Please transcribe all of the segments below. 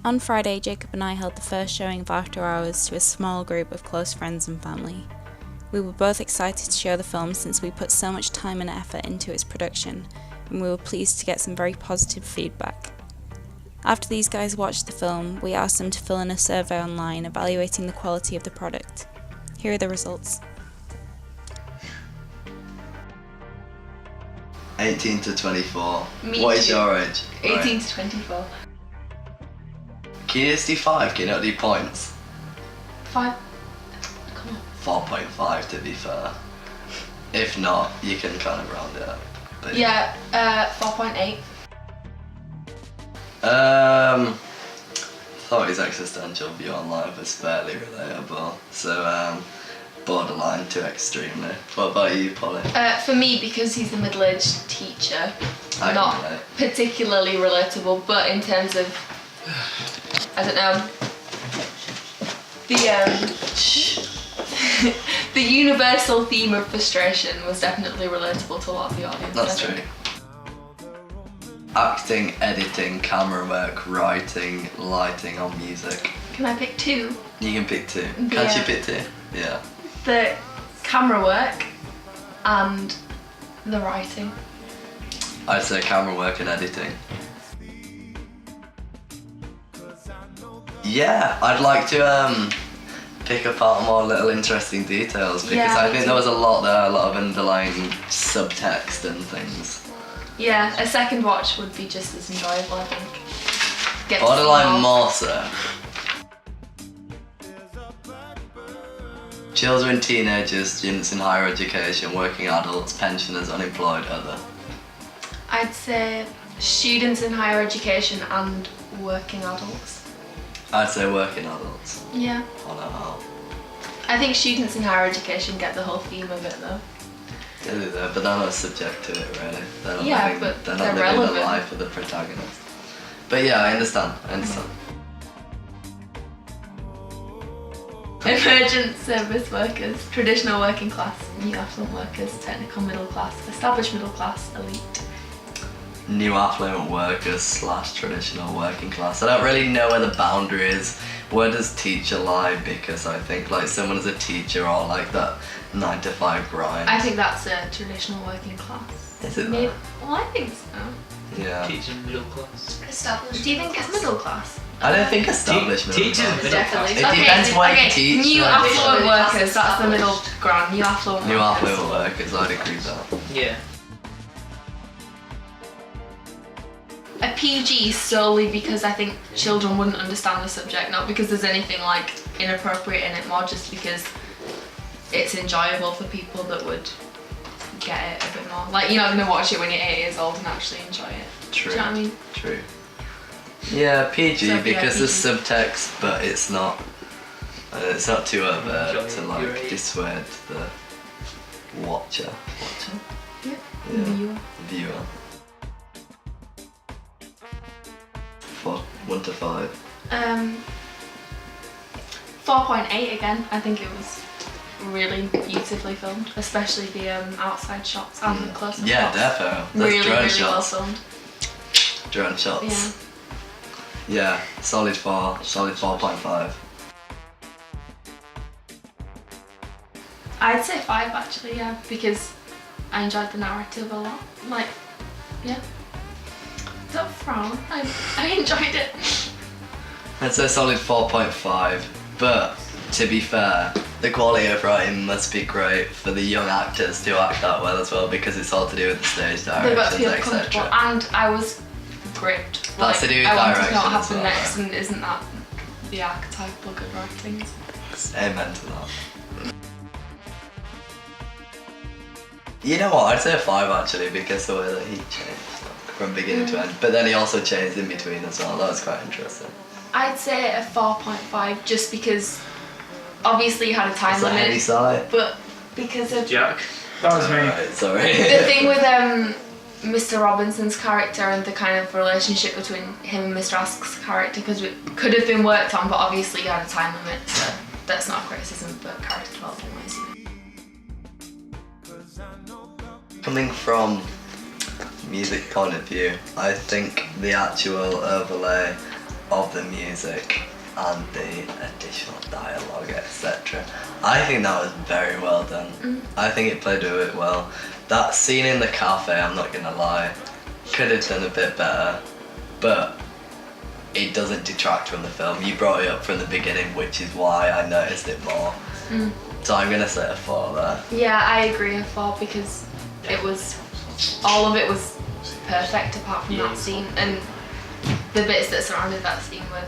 On Friday, Jacob and I held the first showing of After Hours to a small group of close friends and family. We were both excited to show the film since we put so much time and effort into its production, and we were pleased to get some very positive feedback. After these guys watched the film, we asked them to fill in a survey online evaluating the quality of the product. Here are the results. 18 to 24. Me What is too. your age? 18 to 24. Can you just do 5? Can you not do points? 5. Come on. 4.5 to be fair. If not, you can kind of round it up. But 4.8. Thought his existential view on life was fairly relatable. So, borderline to extremely. What about you, Polly? For me, because he's a middle-aged teacher, I not can relate. particularly relatable, but in terms of, I don't know, the universal theme of frustration was definitely relatable to a lot of the audience. That's I true. think. Acting, editing, camera work, writing, lighting on music. Can I pick 2? You can pick 2. Yeah. Can't you pick 2? Yeah. The camera work and the writing. I'd say camera work and editing. Yeah, I'd like to pick apart more little interesting details because Yeah, I me think too. there was a lot there, a lot of underlying subtext and things. Yeah, a second watch would be just as enjoyable, I think. Get to see Borderline more so. Children, teenagers, students in higher education, working adults, pensioners, unemployed, other. I'd say students in higher education and working adults. I'd say working adults Yeah. on a whole. I think students in higher education get the whole theme of it though. They do that, but they're not subject to it really. They're not Yeah, living, but they're they're not living the relevant. life of the protagonist. But yeah, I understand. Emergent service workers, traditional working class, new affluent workers, technical middle class, established middle class, elite. New affluent workers / traditional working class. I don't really know where the boundary is. Where does teacher lie? Because I think like someone as a teacher or like that 9 to 5 grind. I think that's a traditional working class. Is it Maybe, that? well, I think so. Yeah. Teaching middle class. Established. Do you think it's middle class? I don't think established middle teachers class. middle Definitely. It depends what you okay. teach, New like- affluent Middle class workers, that's the middle established. ground. New affluent New workers. affluent workers, I'd agree with that. Yeah. A PG solely because I think children wouldn't understand the subject, not because there's anything like inappropriate in it, more just because it's enjoyable for people that would get it a bit more. Like you're not gonna watch it when you're 8 years old and actually enjoy it. True. Do you know what I mean? True. Yeah, PG So, yeah, because there's PG. subtext, but it's not too overt to You're like right. dissuade the watcher. Yeah. Yeah. Viewer. Viewer. 1 to 5. 4.8 again. I think it was really beautifully filmed, especially the outside shots and the close-up Yeah, shots. defo. There's Really, drone really well shots. filmed. Drone shots. Yeah. Yeah, solid 4, solid 4.5. I'd say 5 actually, yeah, because I enjoyed the narrative a lot. Like, yeah. Don't frown. I enjoyed it. I'd say solid 4.5, but to be fair, the quality of writing must be great for the young actors to act that well as well because it's all to do with the stage They've got to directions, feel comfortable, etc. and I was gripped. That's to do with I wanted to know direction what as happened well, next, right? and isn't that the archetypal good writing? Amen to that. You know what, I'd say a 5 actually because the way that he changed from beginning to end, but then he also changed in between as well, that was quite interesting. I'd say a 4.5 just because obviously you had a time It's a heavy limit, side. but because of Jack. That was me. Alright, sorry. the thing with Mr. Robinson's character and the kind of relationship between him and Mr. Ask's character, because it could have been worked on, but obviously you had a time limit, so that's not a criticism, but character development wise. Coming from music point of view, I think the actual overlay of the music and the additional dialogue, etc. I think that was very well done. I think it played with it well. That scene in the cafe, I'm not gonna lie, could have done a bit better, but it doesn't detract from the film. You brought it up from the beginning, which is why I noticed it more. So I'm gonna say a 4 there. Yeah, I agree, a 4, because it was, all of it was perfect apart from that scene, and the bits that surrounded that scene were.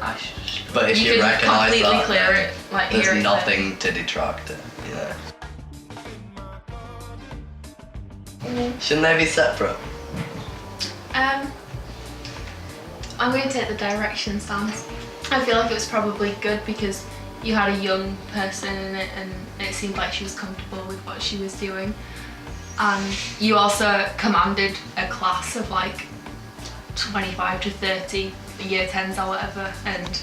But if you could recognise completely that, clear then it, like hear there's it nothing to detract it, you know. Shouldn't they be separate? I'm going to take the direction stance. I feel like it was probably good because you had a young person in it and it seemed like she was comfortable with what she was doing. And you also commanded a class of like 25 to 30 year 10s or whatever and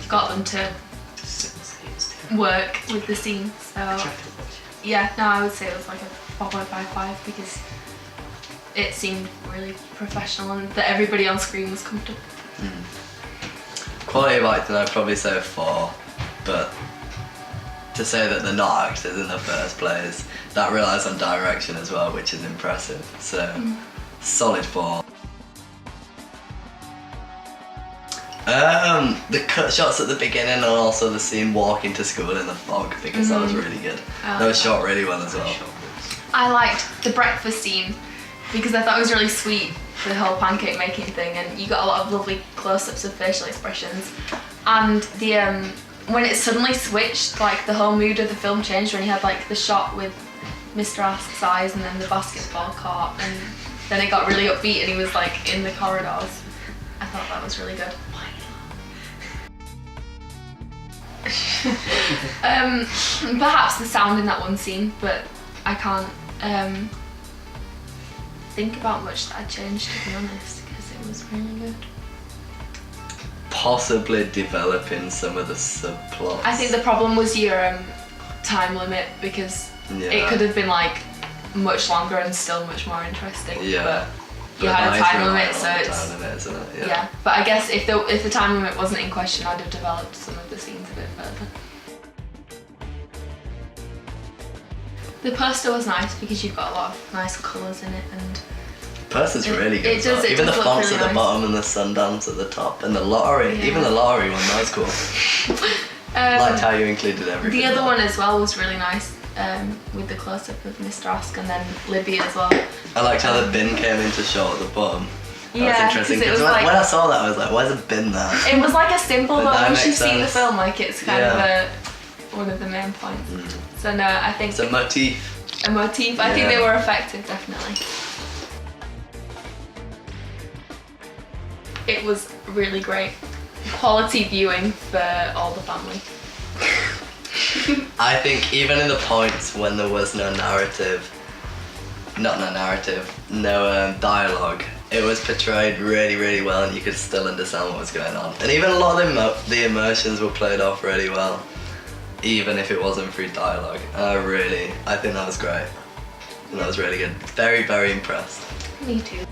got them to work with the scene. So yeah, no, I would say it was like a 4.55 because it seemed really professional and that everybody on screen was comfortable. Quality of acting, I'd probably say a 4, but to say that they're not actors in the first place, that relies on direction as well, which is impressive. So, solid 4. The cut shots at the beginning and also the scene walking to school in the fog, because that was really good. That was shot really well as well. I liked the breakfast scene because I thought it was really sweet, the whole pancake making thing, and you got a lot of lovely close-ups of facial expressions. And the when it suddenly switched, like the whole mood of the film changed when you had like the shot with Mr. Ask's eyes and then the basketball court, and then it got really upbeat and he was like in the corridors. I thought that was really good. Perhaps the sound in that one scene, but I can't think about much that I changed, to be honest, because it was really good. Possibly developing some of the subplots. I think the problem was your time limit, because it could have been like much longer and still much more interesting. Yeah. But you had a time limit, so it's it's time limit, isn't it? yeah. But I guess if the time limit wasn't in question, I'd have developed some of the scenes a bit further. The poster was nice because you've got a lot of nice colours in it, and Poster's really good. it does- it Even the does look fonts really at the nice. bottom and the Sundance at the top, and the lottery. Yeah. Even the lottery one, that was cool. Liked how you included everything. the other one as well was really nice, with the close-up of Mr. Ask and then Libby as well. I liked how the bin came into shot at the bottom. That Yeah, was interesting. 'cause it was when, like- when I saw that, I was like, "Why's a bin there?" It was like a symbol, But but that once you makes see the sense. film, like it's kind Yeah. of one of the main points. So no, I think It's a motif. a motif. I think Yeah. they were effective, definitely. It was really great. Quality viewing for all the family. I think even in the points when there was no narrative, no dialogue, it was portrayed really, really well, and you could still understand what was going on. And even a lot of the emotions were played off really well, even if it wasn't through dialogue. I think that was great. And that was really good. Very, very impressed. Me too.